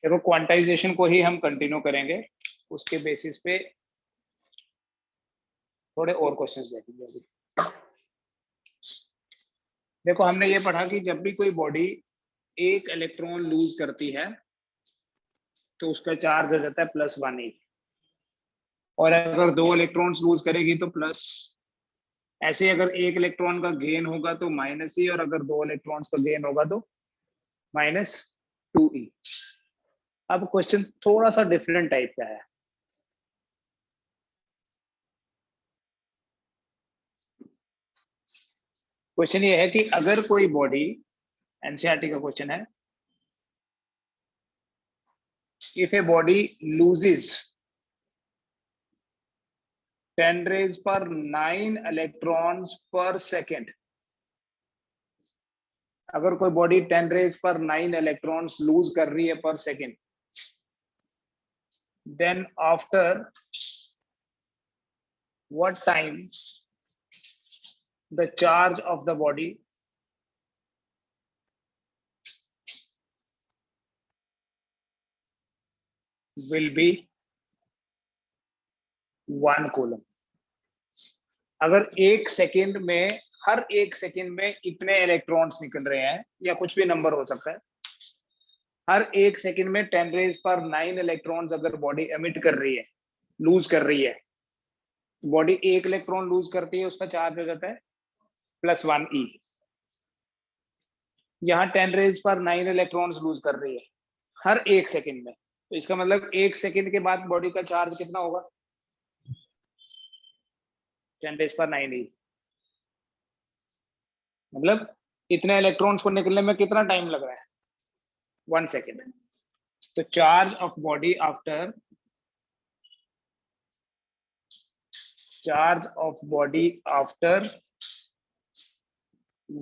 देखो क्वांटाइजेशन को ही हम कंटिन्यू करेंगे, उसके बेसिस पे थोड़े और क्वेश्चंस देखेंगे अभी। देखो हमने ये पढ़ा कि जब भी कोई बॉडी एक इलेक्ट्रॉन लूज करती है तो उसका चार्ज हो जाता है +1e, और अगर 2 इलेक्ट्रॉन्स लूज करेगी तो प्लस। ऐसे अगर एक इलेक्ट्रॉन का गेन होगा तो -e, और अगर 2 इलेक्ट्रॉन्स का गेन होगा तो -2e। अब क्वेश्चन थोड़ा सा डिफरेंट टाइप का है। क्वेश्चन ये है कि अगर कोई बॉडी, एनसीईआरटी का क्वेश्चन है, if a body loses 10⁻⁹ electrons पर सेकेंड, अगर कोई बॉडी 10⁻⁹ इलेक्ट्रॉन्स लूज कर रही है per second, then after what time the charge of the body will be 1 coulomb. अगर एक सेकेंड में, हर एक सेकेंड में इतने इलेक्ट्रॉन्स निकल रहे हैं, या कुछ भी नंबर हो सकता है, हर एक सेकेंड में 10⁻⁹ इलेक्ट्रॉन्स अगर बॉडी एमिट कर रही है, लूज कर रही है, बॉडी एक इलेक्ट्रॉन लूज करती है, उसका चार्ज हो जाता है +1e। यहाँ 10⁻⁹ इलेक्ट्रॉन्स लूज कर रही है हर एक सेकेंड में, तो इसका मतलब एक सेकेंड के बाद बॉडी का चार्ज कितना होगा? 10⁻⁹e। मतलब इतने इलेक्ट्रॉन्स को निकलने में कितना टाइम लग रहा है? 1 सेकेंड। तो charge of body after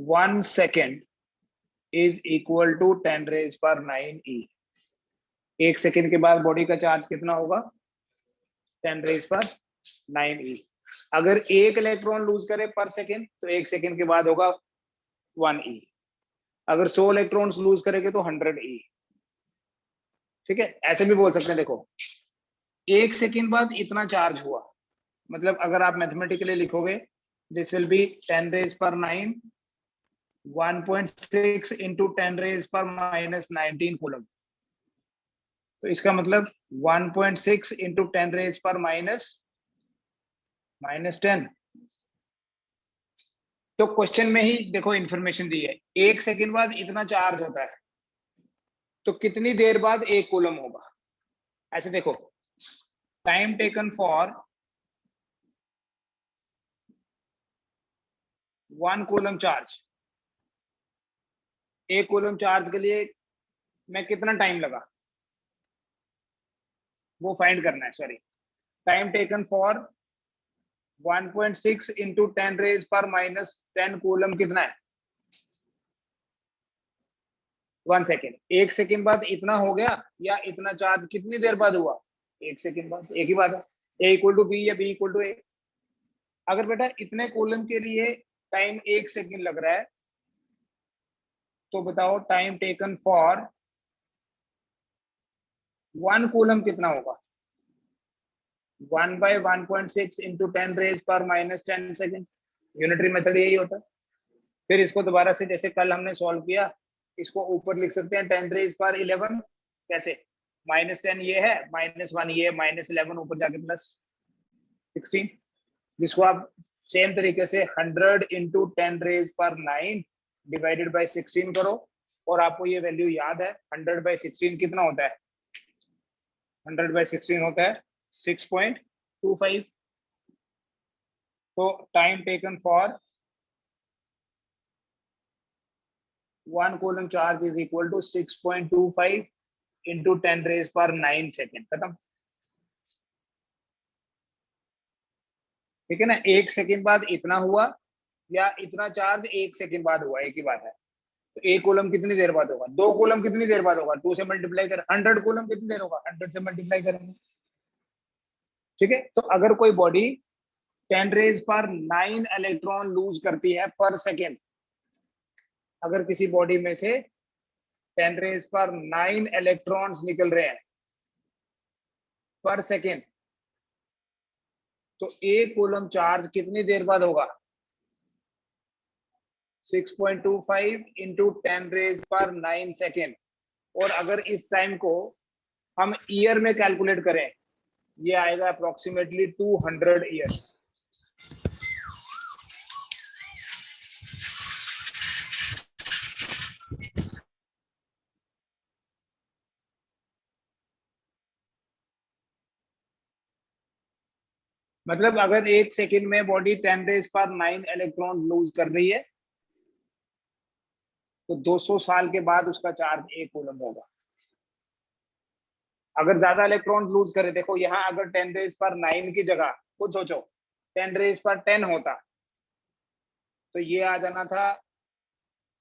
1 second is equal to 10⁻⁹e। एक सेकेंड के बाद बॉडी का चार्ज कितना होगा? 10⁻⁹e। अगर एक इलेक्ट्रॉन लूज करे पर सेकेंड तो एक सेकेंड के बाद होगा 1e। अगर 100 इलेक्ट्रॉन्स लूज करेंगे तो 100e। ठीक है, ऐसे भी बोल सकते हैं। देखो एक सेकेंड बाद इतना चार्ज हुआ, मतलब अगर आप मैथमेटिकली लिखोगे, this will be 10⁻⁹ 1.6 into 10⁻⁻19 coulomb. तो इसका मतलब 1.6 इंटू 10⁻⁻10। तो क्वेश्चन में ही देखो इंफॉर्मेशन दी है, एक सेकेंड बाद इतना चार्ज होता है, तो कितनी देर बाद 1 कूलम होगा? ऐसे देखो, time taken for 1 coulomb charge, 1 coulomb charge के लिए मैं कितना टाइम लगा वो फाइंड करना है। Sorry, time taken for 1.6 into 10⁻⁻10 coulomb कितना है? 1 सेकेंड। एक सेकेंड बाद इतना हो गया, या इतना चार्ज कितनी देर बाद हुआ? 1 सेकेंड बाद। एक ही बात है, A=B या B=A। अगर बेटा इतने कूलम के लिए टाइम 1 सेकेंड लग रहा है, तो बताओ टाइम टेकन फॉर 1 कूलम कितना होगा? 1/1.6 इंटू 10⁻⁻10 सेकेंड। यूनिटरी मेथड यही होता है। फिर इसको दोबारा से जैसे कल हमने सॉल्व किया, इसको ऊपर लिख सकते हैं 10⁻11। कैसे? -10 ये है, -1 ये, -11 ऊपर जाके +16, जिसको आप सेम तरीके से 100 इंटू 10⁻9 डिवाइडेड बाई 16 करो, और आपको ये वैल्यू याद है। 100/16 कितना होता है? 100/16 होता है 6.25। तो time taken for 1 coulomb charge is equal to 6.25 into 10⁻9 second. खत्म। ठीक है ना? एक सेकेंड बाद इतना हुआ, या इतना चार्ज एक सेकेंड बाद हुआ, एक ही बात है। तो 1 कूलम कितनी देर बाद होगा? 2 कूलम कितनी देर बाद होगा? 2 से मल्टीप्लाई कर। 100 कूलम कितनी देर होगा? 100 से मल्टीप्लाई करेंगे। ठीक है, तो अगर कोई बॉडी 10⁻9 इलेक्ट्रॉन लूज करती है पर सेकेंड, अगर किसी बॉडी में से 10 रेज पर 9 इलेक्ट्रॉन्स निकल रहे हैं पर सेकेंड, तो एक कूलम चार्ज कितनी देर बाद होगा? 6.25 इंटू 10 रेज पर 9 सेकेंड। और अगर इस टाइम को हम ईयर में कैलकुलेट करें, ये आएगा अप्रोक्सीमेटली 200 ईयर्स। मतलब अगर एक सेकंड में बॉडी 10 रेज पर 9 इलेक्ट्रॉन लूज कर रही है, तो 200 साल के बाद उसका चार्ज 1 कूलम होगा। अगर ज्यादा इलेक्ट्रॉन लूज करे, देखो यहाँ अगर 10 रेज पर 9 की जगह खुद सोचो 10 रेज पर 10 होता, तो ये आ जाना था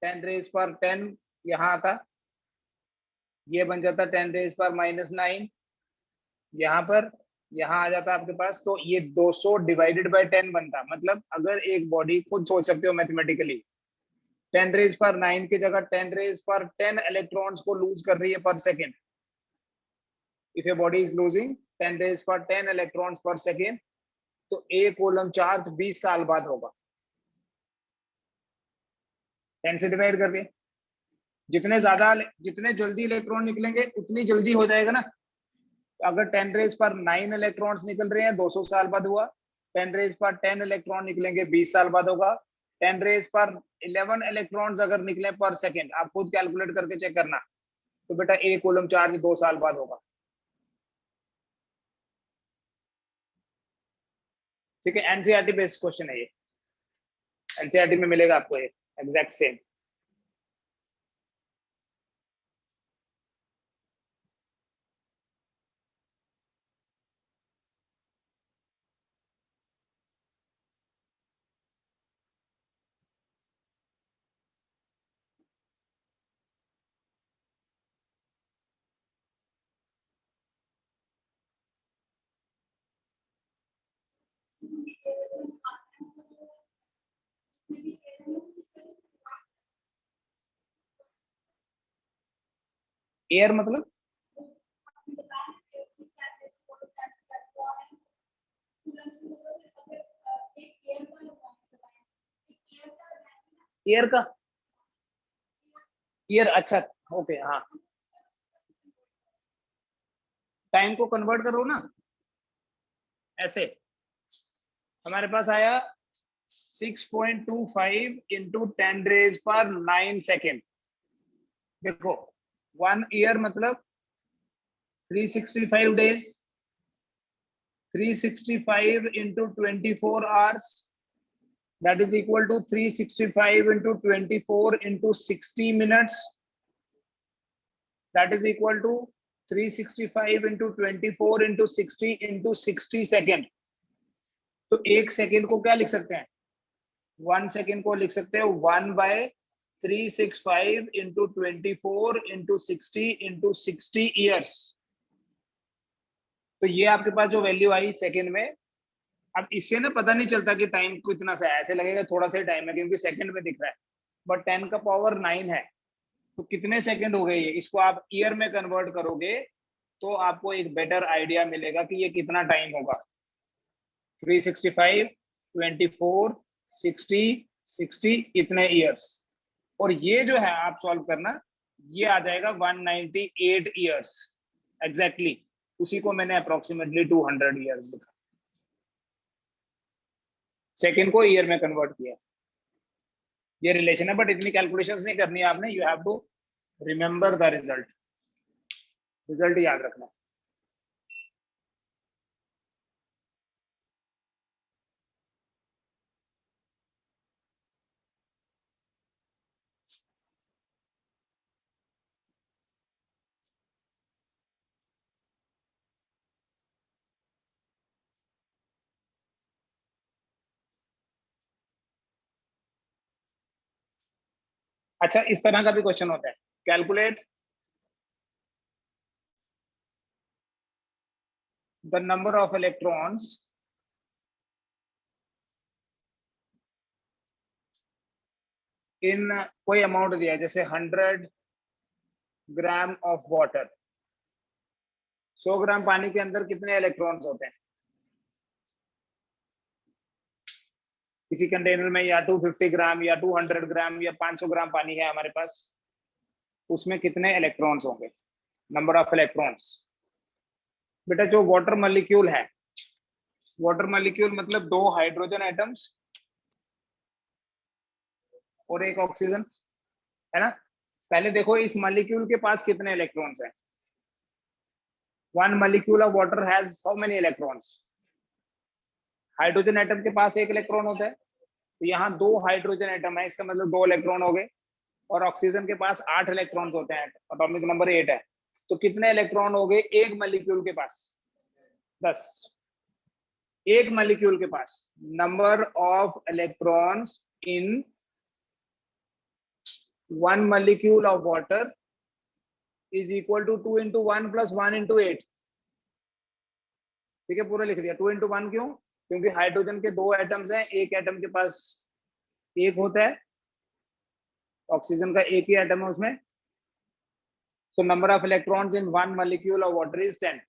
10 रेज पर 10, यहाँ आता, ये बन जाता 10 रेज पर -9 यहाँ पर, यहाँ आ जाता आपके पास, तो ये 200 डिवाइडेड बाय 10 बनता। मतलब अगर एक बॉडी, खुद सोच सकते हो मैथमेटिकली, 10 रेज पर 9 की जगह 10 रेज पर 10 इलेक्ट्रॉन्स को लूज कर रही है per second. If a body is losing 10 raise पर 10 इलेक्ट्रॉन्स पर सेकेंड, तो एक कूलम चार्ज 20 साल बाद होगा। 10 से डिवाइड करके जितने ज्यादा, जितने जल्दी इलेक्ट्रॉन निकलेंगे उतनी जल्दी हो जाएगा ना। तो अगर 10 रेज पर 9 इलेक्ट्रॉन्स निकल रहे हैं 200 साल बाद हुआ, 10 रेज पर 10 इलेक्ट्रॉन निकलेंगे 20 साल बाद होगा, 10 रेज पर 11 इलेक्ट्रॉन्स अगर निकले पर सेकेंड, आप खुद कैलकुलेट करके चेक करना, तो बेटा एक कूलम चार्ज 2 साल बाद होगा। ठीक है, एनसीईआरटी बेस्ड क्वेश्चन है ये, एनसीईआरटी में मिलेगा आपको ये एग्जैक्ट सेम। एयर मतलब ईयर का, ईयर, अच्छा, ओके, हाँ, टाइम को कन्वर्ट करो ना ऐसे। हमारे पास आया 6.25 इंटू 10 रेज पर 9 सेकेंड। देखो 1 ईयर मतलब 365 days, 365 into 24 hours, that is equal to 365 into 24 into 60 minutes, that is equal to 365 into 24 into 60 into 60 second. तो एक सेकेंड को क्या लिख सकते हैं? 1 सेकेंड को लिख सकते हैं 1/365 into 24 into 60 into 60 ईयर्स। तो ये आपके पास जो वैल्यू आई सेकेंड में, अब इससे ना पता नहीं चलता कि टाइम कितना सा है, ऐसे लगेगा थोड़ा सा ही टाइम है क्योंकि सेकंड में दिख रहा है, बट 10 का पावर 9 है, तो कितने सेकंड हो गए ये, इसको आप ईयर में कन्वर्ट करोगे तो आपको एक बेटर आइडिया मिलेगा कि ये कितना टाइम होगा। 365, 24, 60, 60 इतने ईयर्स, और ये जो है आप सॉल्व करना, ये आ जाएगा 198 ईयर्स एग्जैक्टली। उसी को मैंने अप्रोक्सीमेटली 200 ईयर्स लिखा, सेकेंड को ईयर में कन्वर्ट किया। ये रिलेशन है, बट इतनी कैलकुलेशंस नहीं करनी है आपने, you have to remember the result, result याद रखना। अच्छा, इस तरह का भी क्वेश्चन होता है, calculate the number of electrons इन, कोई अमाउंट दिया है जैसे 100, ग्राम ऑफ वाटर, 100 ग्राम पानी के अंदर कितने इलेक्ट्रॉन्स होते हैं? किसी कंटेनर में या 250 ग्राम या 200 ग्राम या 500 ग्राम पानी है हमारे पास, उसमें कितने इलेक्ट्रॉन्स होंगे? Number of electrons. बेटा जो वाटर मॉलिक्यूल है, वाटर मॉलिक्यूल मतलब 2 हाइड्रोजन एटम्स और एक ऑक्सीजन, है ना? पहले देखो इस मॉलिक्यूल के पास कितने इलेक्ट्रॉन्स हैं। One molecule of water has how many electrons? Hydrogen atom के पास 1 इलेक्ट्रॉन होता है, तो यहाँ 2 हाइड्रोजन एटम है, इसका मतलब 2 इलेक्ट्रॉन हो गए। और ऑक्सीजन के पास 8 इलेक्ट्रॉन्स होते हैं, एटॉमिक नंबर 8 है। तो कितने इलेक्ट्रॉन हो गए एक मॉलिक्यूल के पास? 10। एक मॉलिक्यूल के पास number of electrons in one molecule of water is equal to 2 into 1 plus 1 into 8। ठीक है, पूरा लिख दिया। 2 इंटू 1 क्यों? क्योंकि हाइड्रोजन के 2 एटम्स हैं, एक एटम के पास 1 होता है, ऑक्सीजन का 1 ही एटम है उसमें। So number of electrons in one molecule of water is 10।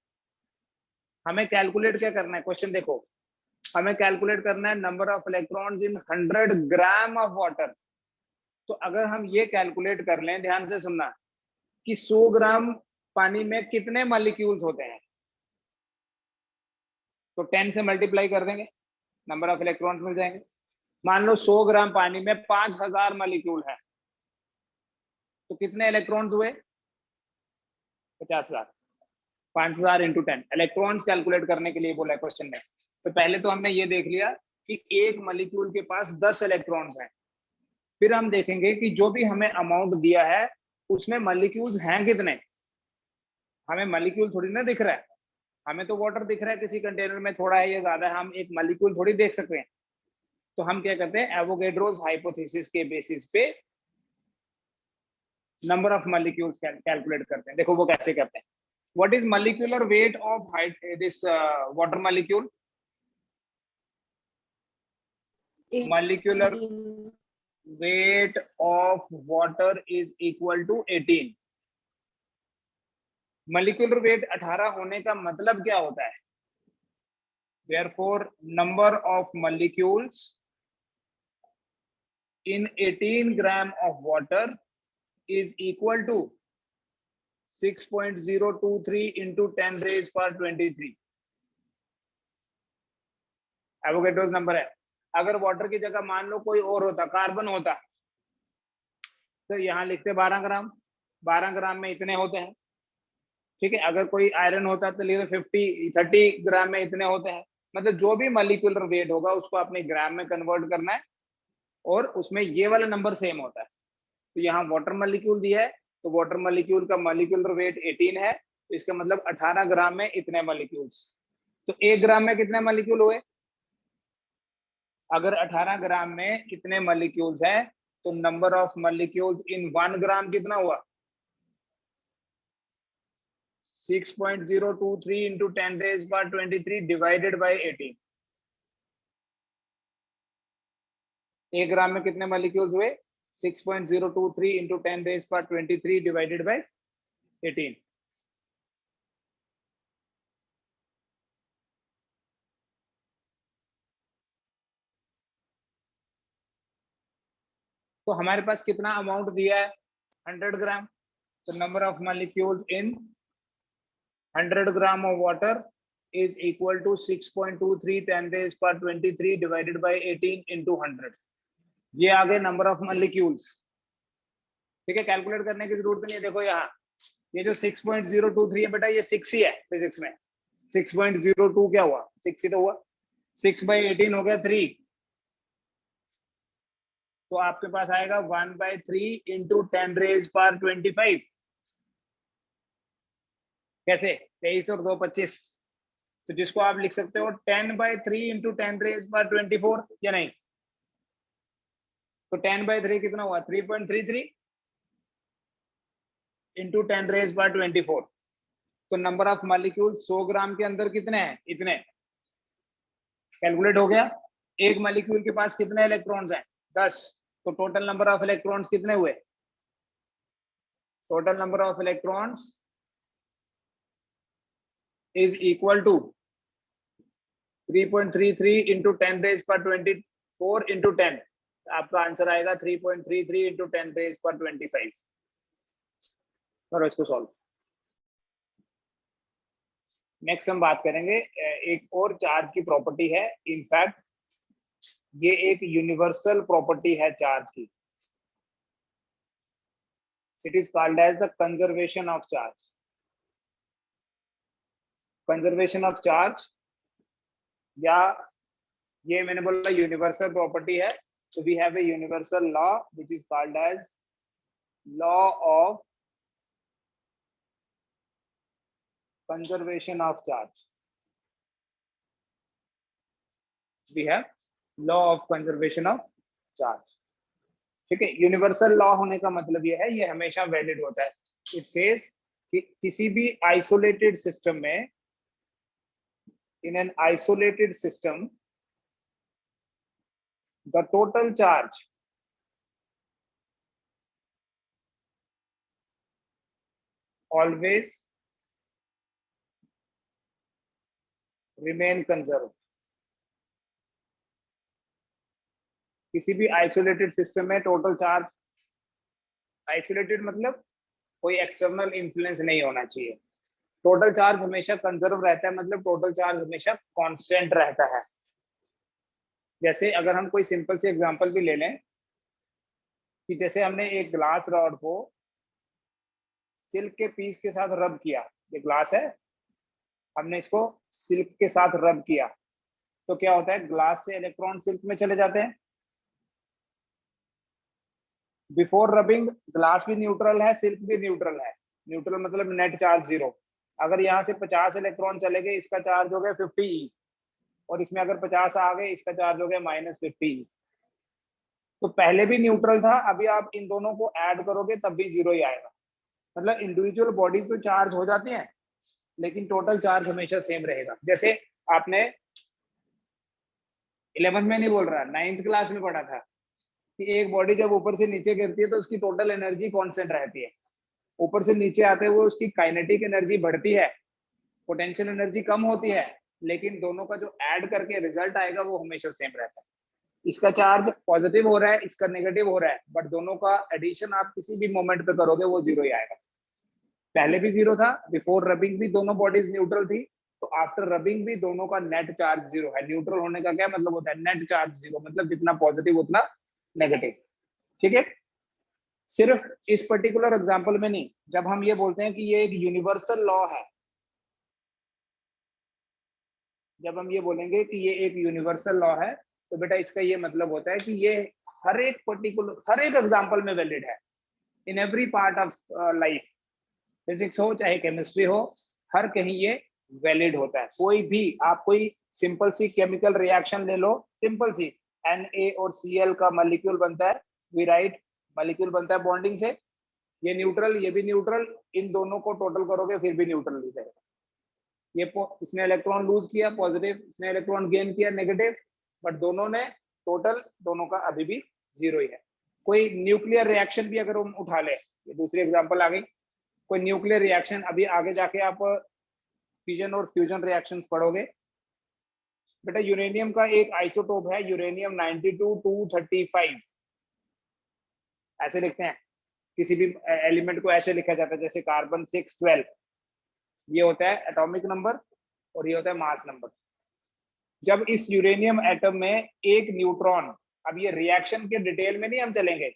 हमें कैलकुलेट क्या करना है? क्वेश्चन देखो, हमें कैलकुलेट करना है number of electrons in 100 gram of water. तो अगर हम ये कैलकुलेट कर लें, ध्यान से सुनना, कि 100 ग्राम पानी में कितने मॉलिक्यूल्स होते हैं, तो 10 से मल्टीप्लाई कर देंगे, नंबर ऑफ इलेक्ट्रॉन्स मिल जाएंगे। मान लो 100 ग्राम पानी में 5000 मॉलिक्यूल है, तो कितने इलेक्ट्रॉन्स हुए? 50,000। 5000 इंटू 10 इलेक्ट्रॉन्स कैलकुलेट करने के लिए बोला है क्वेश्चन में। तो पहले तो हमने ये देख लिया कि एक मॉलिक्यूल के पास 10 इलेक्ट्रॉन्स हैं। फिर हम देखेंगे कि जो भी हमें अमाउंट दिया है उसमें मॉलिक्यूल्स हैं कितने। हमें मॉलिक्यूल थोड़ी ना दिख रहा है, हमें तो वाटर दिख रहा है, किसी कंटेनर में थोड़ा है या ज्यादा है, हम एक मॉलिक्यूल थोड़ी देख सकते हैं। तो हम क्या करते हैं, एवोगैड्रोस हाइपोथेसिस के बेसिस पे नंबर ऑफ मॉलिक्यूल्स कैलकुलेट करते हैं। देखो वो कैसे करते हैं। What is molecular weight of this water molecule? Molecular weight of water is equal to 18। Molecular weight 18 होने का मतलब क्या होता है? Therefore, number of molecules in 18 gram of water is equal to 6.023 into 10 raised per 23। Avogadro's number है। अगर water की जगह मान लो कोई और होता, कार्बन होता, तो यहाँ लिखते 12 ग्राम। 12 ग्राम में इतने होते हैं। ठीक है, अगर कोई आयरन होता तो लिखते 30 ग्राम में इतने होते हैं। मतलब जो भी मॉलिक्यूलर वेट होगा उसको अपने ग्राम में कन्वर्ट करना है, और उसमें ये वाला नंबर सेम होता है। तो यहाँ वाटर मॉलिक्यूल दिया है, तो वाटर मॉलिक्यूल का मॉलिक्यूलर वेट 18 है, तो इसका मतलब 18 ग्राम में इतने मॉलिक्यूल्स। तो 1 ग्राम में कितने मॉलिक्यूल हुए? अगर 18 ग्राम में कितने मॉलिक्यूल्स हैं, तो नंबर ऑफ मॉलिक्यूल्स इन 1 ग्राम कितना हुआ? 6.023 इंटू 10 रेज पर 23 डिवाइडेड बाई 18। 1 ग्राम में कितने मॉलिक्यूल्स हुए? 6.023 इंटू 10 रेज पर 23 डिवाइडेड बाई 18। तो हमारे पास कितना अमाउंट दिया है? 100 ग्राम। तो number of molecules in 100 gram of water is equal to 6.23 10 raised per 23 divided by 18 into 100। ये आ गए नंबर ऑफ मॉलिक्यूल्स। ठीक है, कैलकुलेट करने की जरूरत नहीं है। देखो यहाँ ये जो 6.023 है बेटा, ये 6 ही है फिजिक्स में। 6.02 क्या हुआ? 6 ही तो हुआ। 6 by 18 हो गया 3। तो आपके पास आएगा 1/3 इंटू 10 रेज पर 25। कैसे? 23 और 2 25। तो जिसको आप लिख सकते हो 10/3 इंटू 10 रेज पर 24, या नहीं? तो 10/3 कितना हुआ? 3.33 इंटू 10 रेज पर 24। तो नंबर ऑफ मॉलिक्यूल 100 ग्राम के अंदर कितने हैं? इतने। कैलकुलेट हो गया। एक मॉलिक्यूल के पास कितने इलेक्ट्रॉन्स हैं? 10। तो टोटल नंबर ऑफ इलेक्ट्रॉन्स कितने हुए? total number of electrons is equal to 3.33 into 10 raised per 24 into 10. आपका आंसर आएगा 3.33 into 10 raised per 25. करो इसको सॉल्व। नेक्स्ट हम बात करेंगे एक और चार्ज की प्रॉपर्टी है। इनफैक्ट ये एक यूनिवर्सल प्रॉपर्टी है चार्ज की। It is called as the conservation of charge. Conservation of charge, या ये मैंने बोला यूनिवर्सल प्रॉपर्टी है। So we have a universal law which is called as law of conservation of charge. We have law of conservation of charge. ठीक है, universal law होने का मतलब ये है, ये हमेशा वैलिड होता है। इट सेज कि किसी भी आइसोलेटेड सिस्टम में, in an isolated system, the total charge always remain conserved. किसी भी आइसोलेटेड सिस्टम में टोटल चार्ज, आइसोलेटेड मतलब कोई एक्सटर्नल इन्फ्लुएंस नहीं होना चाहिए, टोटल चार्ज हमेशा कंजर्व रहता है, मतलब टोटल चार्ज हमेशा कांस्टेंट रहता है। जैसे अगर हम कोई सिंपल सी एग्जांपल भी ले लें कि जैसे हमने एक ग्लास रॉड को सिल्क के पीस के साथ रब किया, ये ग्लास है, हमने इसको सिल्क के साथ रब किया, तो क्या होता है, ग्लास से इलेक्ट्रॉन सिल्क में चले जाते हैं। बिफोर रबिंग ग्लास भी न्यूट्रल है, सिल्क भी न्यूट्रल है। न्यूट्रल मतलब नेट चार्ज 0। अगर यहाँ से 50 इलेक्ट्रॉन चले गए, इसका चार्ज हो गया 50, और इसमें अगर 50 आ गए, इसका चार्ज हो गया -50। तो पहले भी न्यूट्रल था, अभी आप इन दोनों को ऐड करोगे तब भी 0 ही आएगा। मतलब इंडिविजुअल बॉडीज तो चार्ज हो जाती हैं, लेकिन टोटल चार्ज हमेशा सेम रहेगा। जैसे आपने 11th में नहीं बोल रहा, 9th क्लास में पढ़ा था कि एक बॉडी जब ऊपर से नीचे गिरती है तो उसकी टोटल एनर्जी कांस्टेंट रहती है। ऊपर से नीचे आते हुए उसकी काइनेटिक एनर्जी बढ़ती है, पोटेंशियल एनर्जी कम होती है, लेकिन दोनों का जो ऐड करके रिजल्ट आएगा वो हमेशा सेम रहता है। इसका चार्ज पॉजिटिव हो रहा है, इसका नेगेटिव हो रहा है, बट दोनों का एडिशन आप किसी भी मोमेंट पे करोगे वो 0 ही आएगा। पहले भी 0 था, बिफोर रबिंग भी दोनों बॉडीज न्यूट्रल थी, तो आफ्टर रबिंग भी दोनों का नेट चार्ज 0 है। न्यूट्रल होने का क्या मतलब होता है, नेट चार्ज 0, मतलब जितना पॉजिटिव उतना नेगेटिव। ठीक है, सिर्फ इस पर्टिकुलर एग्जांपल में नहीं, जब हम ये बोलते हैं कि ये एक यूनिवर्सल लॉ है, जब हम ये बोलेंगे कि ये एक यूनिवर्सल लॉ है, तो बेटा इसका ये मतलब होता है कि ये हर एक पर्टिकुलर, हर एक एग्जांपल में वैलिड है, in every part of life. Physics हो चाहे केमिस्ट्री हो, हर कहीं ये वैलिड होता है। कोई भी आप कोई सिंपल सी केमिकल रिएक्शन ले लो, सिंपल सी Na और Cl का मॉलिक्यूल बनता है, वी राइट मॉलिक्यूल बनता है बॉन्डिंग से, ये न्यूट्रल ये भी न्यूट्रल, इन दोनों को टोटल करोगे फिर भी न्यूट्रल ही रहेगा। ये इसने इलेक्ट्रॉन लूज किया पॉजिटिव, इसने इलेक्ट्रॉन गेन किया नेगेटिव, बट दोनों ने टोटल, दोनों का अभी भी 0 ही है। कोई न्यूक्लियर रिएक्शन भी अगर हम उठा ले, ये दूसरी एग्जांपल आ गई, कोई न्यूक्लियर रिएक्शन, अभी आगे जाके आप फिजन और फ्यूजन रिएक्शंस पढ़ोगे। बेटा यूरेनियम का एक आइसोटोप है यूरेनियम 92-235, ऐसे लिखते हैं। किसी भी एलिमेंट को ऐसे लिखा जाता है जैसे कार्बन 612, ये होता है एटॉमिक नंबर और ये होता है मास नंबर। जब इस यूरेनियम एटम में एक न्यूट्रॉन, अब ये रिएक्शन के डिटेल में नहीं हम चलेंगे,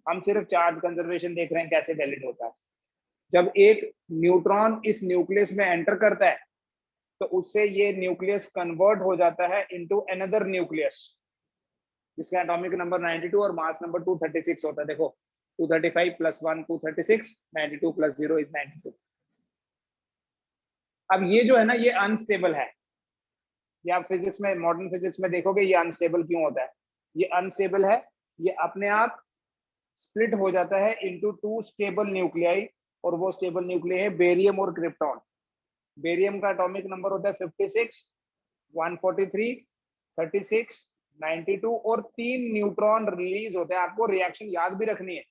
हम सिर्फ चार्ज कंजर्वेशन देख रहे हैं कैसे वैलिड होता है। जब एक न्यूट्रॉन इस न्यूक्लियस में एंटर करता है तो उससे ये न्यूक्लियस कन्वर्ट हो जाता है इनटू अनदर न्यूक्लियस, जिसका एटॉमिक नंबर 92 और मास नंबर 236 होता है। देखो 235 + 1 236, 92 + 0 इज 92। अब ये जो है ना, ये अनस्टेबल है। ये आप फिजिक्स में, मॉडर्न फिजिक्स में देखोगे ये अनस्टेबल क्यों होता है। ये अनस्टेबल है, ये अपने आप स्प्लिट हो जाता है इनटू 2 स्टेबल न्यूक्लियाई, और वो स्टेबल न्यूक्लियाई है बेरियम और क्रिप्टॉन। बेरियम का एटॉमिक नंबर होता है 56, 143, 36, 92, और 3 न्यूट्रॉन रिलीज होते हैं। आपको रिएक्शन याद भी रखनी है,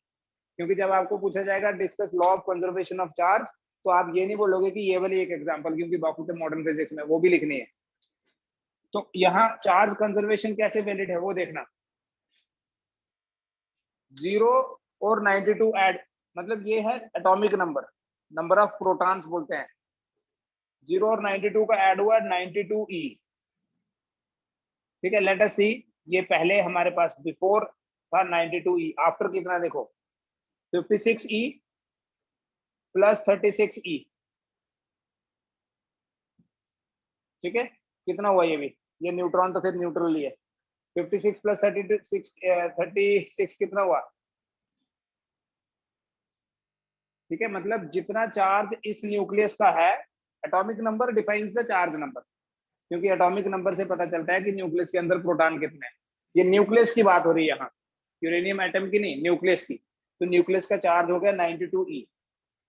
क्योंकि जब आपको पूछा जाएगा discuss law of conservation of charge, तो आप ये नहीं बोलोगे कि ये वाली एक एग्जांपल, क्योंकि बाकी तो मॉडर्न फिजिक्स में वो भी लिखनी है। तो यहाँ चार्ज कंजर्वेशन कैसे वैलिड है वो देखना। 0 और 92 ऐड, मतलब ये है atomic number, number of protons बोलते हैं। 0 और 92 का ऐड हुआ 92e। ठीक है, लेट अस सी। ये पहले हमारे पास बिफोर था 92e, आफ्टर कितना देखो 56e प्लस 36e। ठीक है, कितना हुआ ये भी, ये न्यूट्रॉन तो फिर न्यूट्रल ही है। 56 प्लस 36 कितना हुआ। ठीक है, मतलब जितना चार्ज इस न्यूक्लियस का है, atomic number defines the charge number, क्योंकि एटॉमिक नंबर से पता चलता है कि न्यूक्लियस के अंदर प्रोटॉन कितने हैं। ये न्यूक्लियस की बात हो रही है यहाँ, यूरेनियम एटम की नहीं, न्यूक्लियस की। तो न्यूक्लियस का चार्ज हो गया 92e,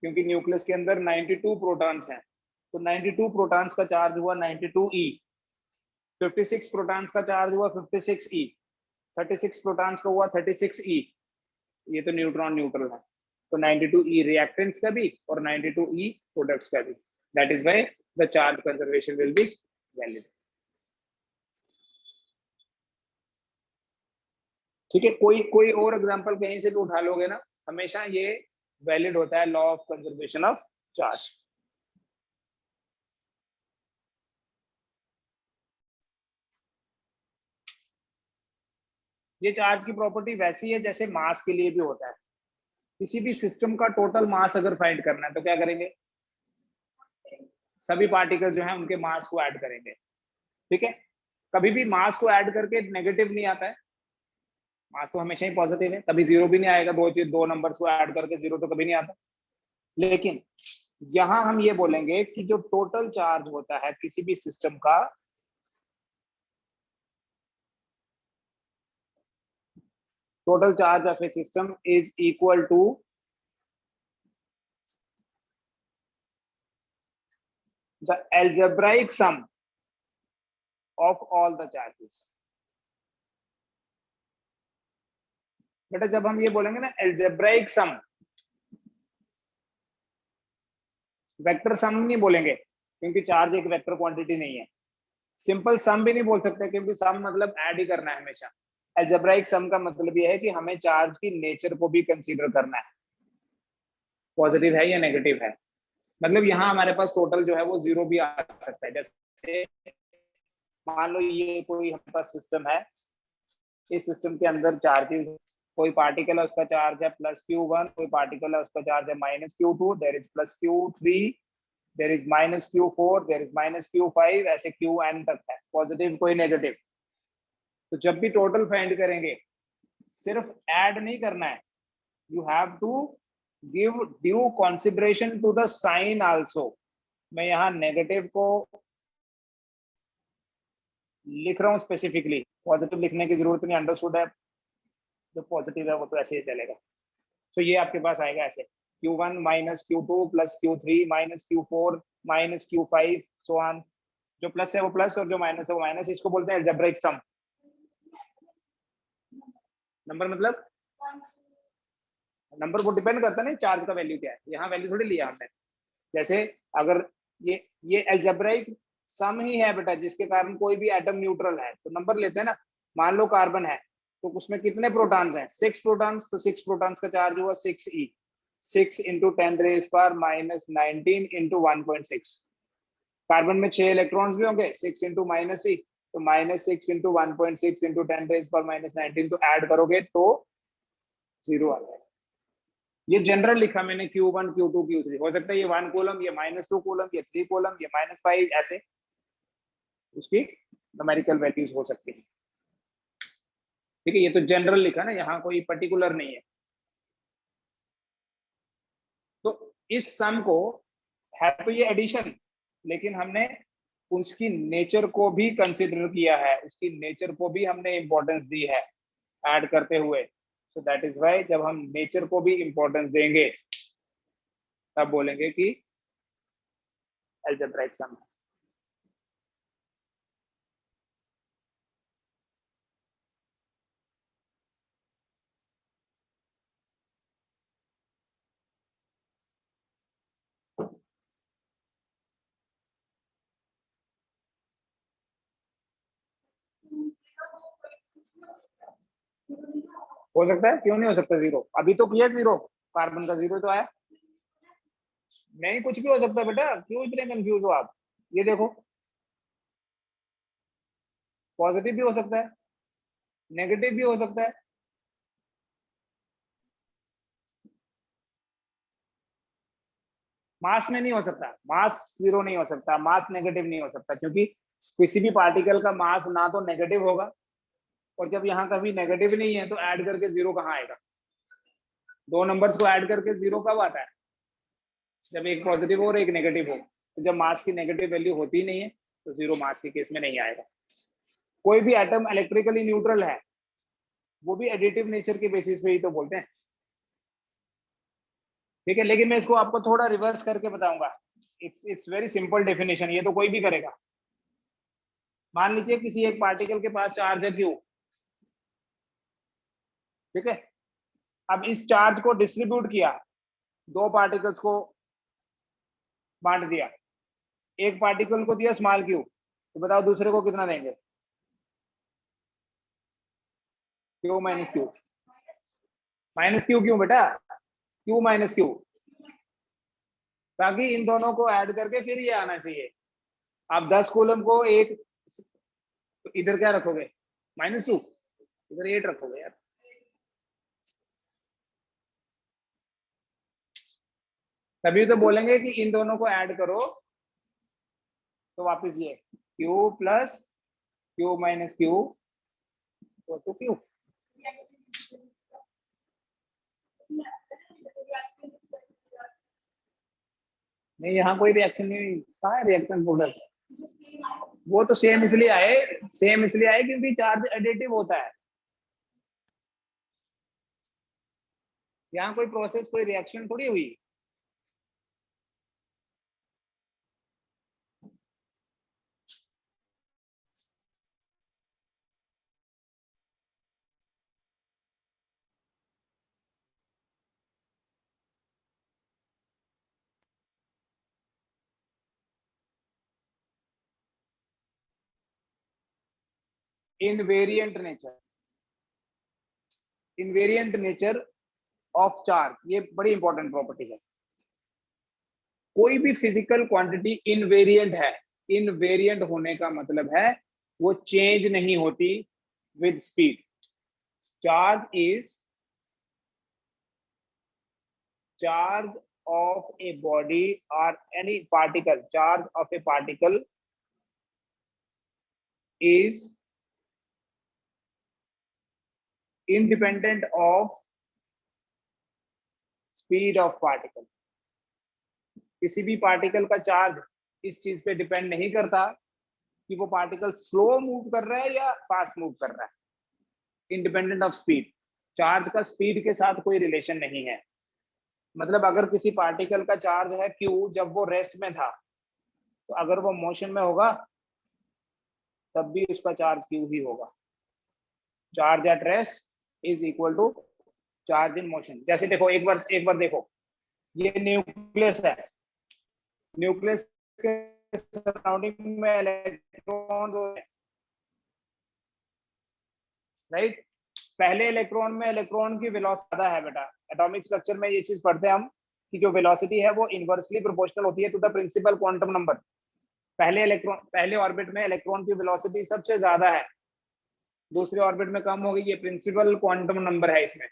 क्योंकि न्यूक्लियस के अंदर 92 प्रोटॉन्स हैं। तो 92 प्रोटॉन्स का चार्ज हुआ 92e। 56 प्रोटॉन्स का चार्ज हुआ 56e। 36 प्रोटॉन्स का हुआ 36e। ये तो न्यूट्रॉन न्यूट्रल है। तो 92e रिएक्टेंट्स का भी और 92e प्रोडक्ट्स का भी। That is why the charge conservation will be valid. ठीक है, कोई कोई और एग्जांपल कहीं से भी उठा लोगे ना, हमेशा ये वैलिड होता है law of conservation of charge. ये चार्ज की प्रॉपर्टी वैसी है जैसे मास के लिए भी होता है। किसी भी सिस्टम का टोटल मास अगर फाइंड करना है तो क्या करेंगे, सभी पार्टिकल्स जो हैं उनके मास को ऐड करेंगे। ठीक है, कभी भी मास को ऐड करके नेगेटिव नहीं आता है, मास तो हमेशा ही पॉजिटिव है, कभी जीरो भी नहीं आएगा। दो नंबर्स को ऐड करके जीरो तो कभी नहीं आता। लेकिन यहां हम ये बोलेंगे कि जो टोटल चार्ज होता है किसी भी सिस्टम का, total charge of a system is equal to the algebraic sum of all the charges। बेटा जब हम ये बोलेंगे ना algebraic sum, वेक्टर सम नहीं बोलेंगे क्योंकि चार्ज एक वेक्टर क्वांटिटी नहीं है। सिंपल सम भी नहीं बोल सकते क्योंकि सम मतलब ऐड ही करना है हमेशा। algebraic सम का मतलब ये है कि हमें चार्ज की नेचर को भी कंसीडर करना है, पॉजिटिव है या नेगेटिव है। मतलब यहाँ हमारे पास टोटल जो है वो जीरो भी आ सकता है। जैसे मान लो ये कोई हमारे पास सिस्टम है, इस सिस्टम के अंदर चार्जेस, कोई पार्टिकल है उसका चार्ज है +q1, कोई पार्टिकल है उसका चार्ज है -q2, there is +q3, there is -q4, there is -q5, ऐसे qn तक है, पॉजिटिव कोई नेगेटिव। तो जब भी टोटल फाइंड करेंगे सिर्फ ऐड नहीं करना है, you have to give due consideration to the sign also. मैं यहाँ नेगेटिव को लिख रहा हूँ स्पेसिफिकली, पॉजिटिव लिखने की जरूरत नहीं, अंडरस्टूड है। जो पॉजिटिव है वो तो ऐसे ही चलेगा। तो ये आपके पास आएगा ऐसे Q1 -Q2 +Q3 -Q4 -Q5 so on. जो प्लस है वो प्लस और जो माइनस है वो माइनस। इसको बोलते हैं अलजेब्रिक सम। नंबर मतलब नंबर को डिपेंड करता है ना चार्ज का वैल्यू क्या है, यहाँ वैल्यू थोड़ी लिया हमने। जैसे अगर ये अलजेब्रिक सम ही है बेटा, जिसके कारण कोई भी एटम न्यूट्रल है, तो नंबर लेते हैं ना। मान लो कार्बन है तो उसमें कितने प्रोटॉन्स हैं, 6 प्रोटॉन्स। तो 6 प्रोटॉन्स का चार्ज हुआ 6e। 6 × 10⁻⁻19 × 1.6। कार्बन में 6 इलेक्ट्रॉन्स भी होंगे, 6 × -e, तो -6 × 1.6 × 10⁻19, तो ऐड करोगे तो 0 आ जाएगा। ये जनरल लिखा मैंने Q1 Q2 Q3, हो सकता है ये 1 कॉलम, ये -2 कॉलम, ये 3 कॉलम, ये -5, ऐसे उसकी न्यूमेरिकल वैल्यूज हो सकती है। ठीक है, ये तो जनरल लिखा ना, यहाँ कोई पर्टिकुलर नहीं है। तो इस सम को है तो ये एडिशन, लेकिन हमने उसकी नेचर को भी कंसिडर किया है, उसकी नेचर को भी हमने इंपॉर्टेंस दी है ऐड करते हुए। सो दैट इज वाई जब हम नेचर को भी इंपॉर्टेंस देंगे तब बोलेंगे कि अलजेब्रिक सम। हो सकता है, क्यों नहीं हो सकता जीरो? अभी तो किया जीरो, कार्बन का जीरो तो आया। नहीं, कुछ भी हो सकता है बेटा, क्यों इतने कंफ्यूज हो आप? ये देखो, पॉजिटिव भी हो सकता है, नेगेटिव भी हो सकता है। मास में नहीं हो सकता, मास जीरो नहीं हो सकता, मास नेगेटिव नहीं हो सकता, क्योंकि किसी भी पार्टिकल का मास ना तो नेगेटिव होगा, और जब यहाँ कभी नेगेटिव नहीं है तो ऐड करके जीरो कहाँ आएगा? दो नंबर्स को ऐड करके जीरो कब आता है? जब एक पॉजिटिव हो और एक नेगेटिव हो। तो जब मास की नेगेटिव वैल्यू होती ही नहीं है तो जीरो मास के केस में नहीं आएगा। कोई भी एटम इलेक्ट्रिकली न्यूट्रल है, वो भी एडिटिव नेचर के बेसिस पे ही तो बोलते हैं। ठीक है, लेकिन मैं इसको आपको थोड़ा रिवर्स करके बताऊंगा। इट्स वेरी सिंपल डेफिनेशन, ये तो कोई भी करेगा। मान लीजिए किसी एक पार्टिकल के पास चार्ज है क्यू, ठीक है। अब इस चार्ज को डिस्ट्रीब्यूट किया, दो पार्टिकल्स को बांट दिया। एक पार्टिकल को दिया स्मॉल क्यू, तो बताओ दूसरे को कितना देंगे? Q minus Q. Minus Q क्यों बेटा? क्यू माइनस क्यू, ताकि इन दोनों को ऐड करके फिर ये आना चाहिए। आप 10 कूलम को एक, तो इधर क्या रखोगे? -2, इधर 8 रखोगे यार। तभी तो बोलेंगे कि इन दोनों को ऐड करो, तो वापस ये Q plus Q minus Q तो Q। नहीं, यहाँ कोई रिएक्शन नहीं हुई, कहाँ है रिएक्शन प्रोडक्ट? वो तो सेम इसलिए आए, सेम इसलिए आए क्योंकि चार्ज एडिटिव होता है। यहाँ कोई प्रोसेस, कोई रिएक्शन थोड़ी हुई। Invariant nature, invariant nature of charge, ये बड़ी इंपॉर्टेंट प्रॉपर्टी है। कोई भी फिजिकल क्वांटिटी इनवेरिएंट है, इनवेरिएंट होने का मतलब है वो चेंज नहीं होती with speed. Charge of a body or any particle, charge of a particle is independent of speed of particle. किसी भी पार्टिकल का चार्ज इस चीज पे डिपेंड नहीं करता कि वो पार्टिकल स्लो मूव कर रहा है या फास्ट मूव कर रहा है, इंडिपेंडेंट ऑफ स्पीड। चार्ज का स्पीड के साथ कोई रिलेशन नहीं है। मतलब अगर किसी पार्टिकल का चार्ज है Q, जब वो रेस्ट में था, तो अगर वो मोशन में होगा तब भी उसका चार्ज Q ही होगा। Charge at rest is equal to charge in motion. जैसे देखो, एक बार देखो, ये न्यूक्लियस है, न्यूक्लियस के सराउंडिंग में इलेक्ट्रॉन होते हैं, राइट। पहले इलेक्ट्रॉन में इलेक्ट्रॉन की वेलोसिटी ज्यादा है बेटा। एटॉमिक स्ट्रक्चर में ये चीज पढ़ते हैं हम कि जो वेलोसिटी है वो इनवर्सली प्रोपोर्शनल होती है to the principal quantum number. पहले ऑर्बिट में इलेक्ट्रॉन की वेलोसिटी सबसे ज्यादा है, दूसरे ऑर्बिट में कम होगी, ये प्रिंसिपल क्वांटम नंबर है इसमें।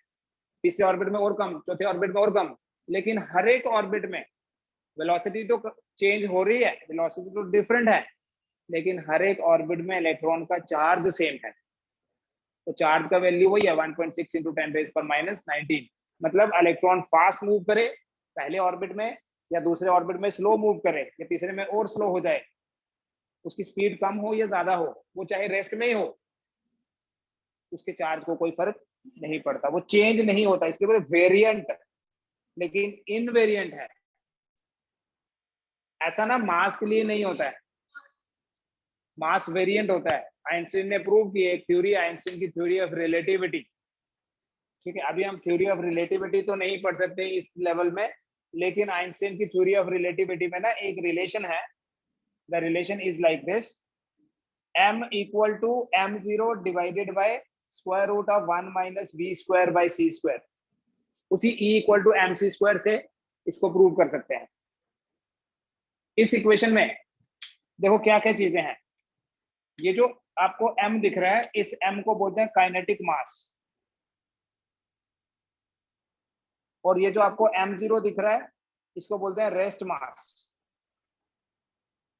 तीसरे ऑर्बिट में और कम, चौथे ऑर्बिट में और कम। लेकिन हर एक ऑर्बिट में वेलोसिटी तो चेंज हो रही है, वेलोसिटी तो डिफरेंट है, लेकिन हर एक ऑर्बिट में इलेक्ट्रॉन का चार्ज सेम है। तो चार्ज का वैल्यू वही है 1.6 इंटू 10⁻⁻19। मतलब इलेक्ट्रॉन फास्ट मूव करे पहले ऑर्बिट में, या दूसरे ऑर्बिट में स्लो मूव करे, या तीसरे में और स्लो हो जाए, उसकी स्पीड कम हो या ज्यादा हो, वो चाहे रेस्ट में ही हो, उसके चार्ज को कोई फर्क नहीं पड़ता, वो चेंज नहीं होता। इसलिए बोले वेरिएंट, लेकिन इनवेरिएंट है। ऐसा ना मास के लिए नहीं होता है, मास वेरिएंट होता है। आइंस्टीन ने प्रूव की एक थ्योरी, आइंस्टीन की थ्योरी ऑफ रिलेटिविटी। ठीक है, अभी हम थ्योरी ऑफ रिलेटिविटी तो नहीं पढ़ सकते इस लेवल में, लेकिन आइंस्टीन की थ्योरी ऑफ रिलेटिविटी में ना एक रिलेशन है। The relation is like this: m equal to m0 divided by square root of 1 minus B square by C square, उसी E equal to M C square से इसको prove कर सकते हैं। इस इक्वेशन में देखो क्या क्या चीजें हैं। ये जो आपको m दिख रहा है, इस m को बोलते हैं काइनेटिक मास, और ये जो आपको m0 दिख रहा है इसको बोलते हैं रेस्ट मास।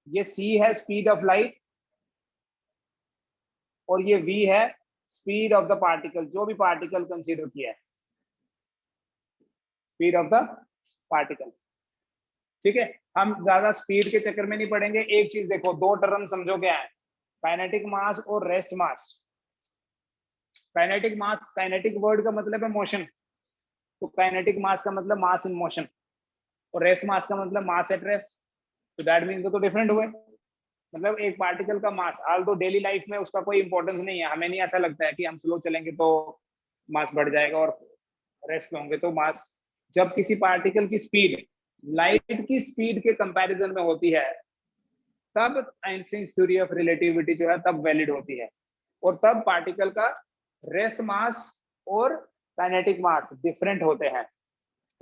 ये c है स्पीड ऑफ लाइट, और ये v है स्पीड ऑफ द पार्टिकल, जो भी पार्टिकल कंसीडर किया है, स्पीड ऑफ द पार्टिकल। ठीक है, हम ज्यादा स्पीड के चक्कर में नहीं पड़ेंगे। एक चीज देखो, दो टर्म समझो क्या है, काइनेटिक मास और रेस्ट मास। काइनेटिक मास, काइनेटिक वर्ड का मतलब है मोशन, तो काइनेटिक मास का मतलब मास इन मोशन, और रेस्ट मास का मतलब मास एट रेस्ट। तो दैट मीन्स तो डिफरेंट हुए। मतलब एक पार्टिकल का मास, आल तो डेली लाइफ में उसका कोई इंपॉर्टेंस नहीं है, हमें नहीं ऐसा लगता है कि हम स्लो चलेंगे तो मास बढ़ जाएगा और रेस्ट में होंगे तो मास। जब किसी पार्टिकल की स्पीड लाइट की स्पीड के कंपैरिजन में होती है, तब आइंस्टाइन्स थ्योरी ऑफ रिलेटिविटी जो है तब वैलिड होती है, और तब पार्टिकल का रेस्ट मास और काइनेटिक मास डिफरेंट होते हैं।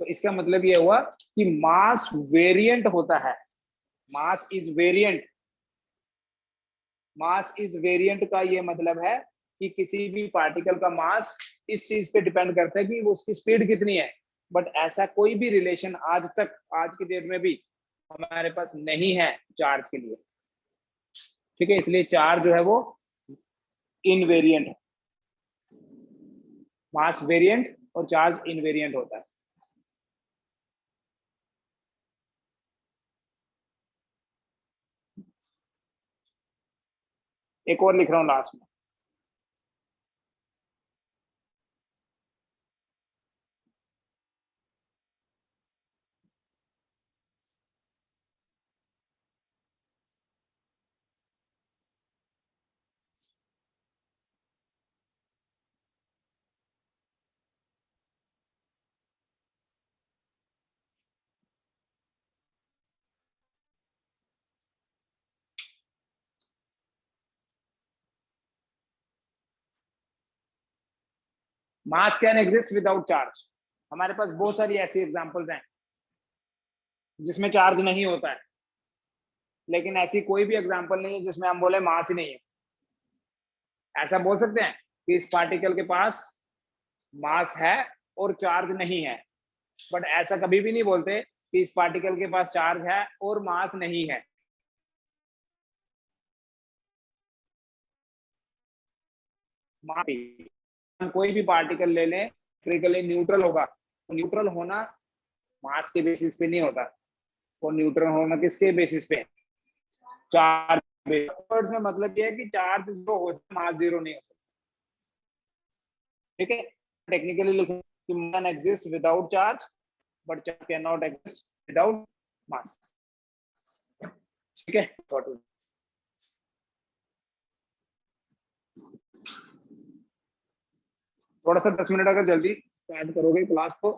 तो इसका मतलब ये हुआ कि मास वेरिएंट होता है, mass is variant. Mass is variant का ये मतलब है कि किसी भी पार्टिकल का मास इस चीज पे डिपेंड करता है कि वो उसकी स्पीड कितनी है। बट ऐसा कोई भी रिलेशन आज तक, आज की डेट में भी हमारे पास नहीं है चार्ज के लिए। ठीक है, इसलिए चार्ज जो है वो इनवेरिएंट है, मास वेरिएंट और चार्ज इनवेरिएंट होता है। एक और लिख रहा हूं लास्ट में। मास कैन एग्जिस्ट विदाउट चार्ज। हमारे पास बहुत सारी ऐसी एग्जांपल्स हैं जिसमें चार्ज नहीं होता है, लेकिन ऐसी कोई भी एग्जांपल नहीं है जिसमें हम बोले मास ही नहीं है। ऐसा बोल सकते हैं कि इस पार्टिकल के पास मास है और चार्ज नहीं है, बट ऐसा कभी भी नहीं बोलते कि इस पार्टिकल के पास चार्ज है और मास नहीं है। हम कोई भी पार्टिकल ले लें, इलेक्ट्रिकली न्यूट्रल होगा, तो न्यूट्रल होना मास के बेसिस पे नहीं होता, वो न्यूट्रल होना किसके बेसिस पे, चार्ज बेसिस में। मतलब ये है कि चार्ज जीरो हो सकता, मास जीरो नहीं हो सकता। ठीक है, टेक्निकली लिखें कि can exist without charge, but charge can not exist without mass. ठीक है, थोड़ा सा 10 मिनट अगर जल्दी स्टार्ट करोगे क्लास को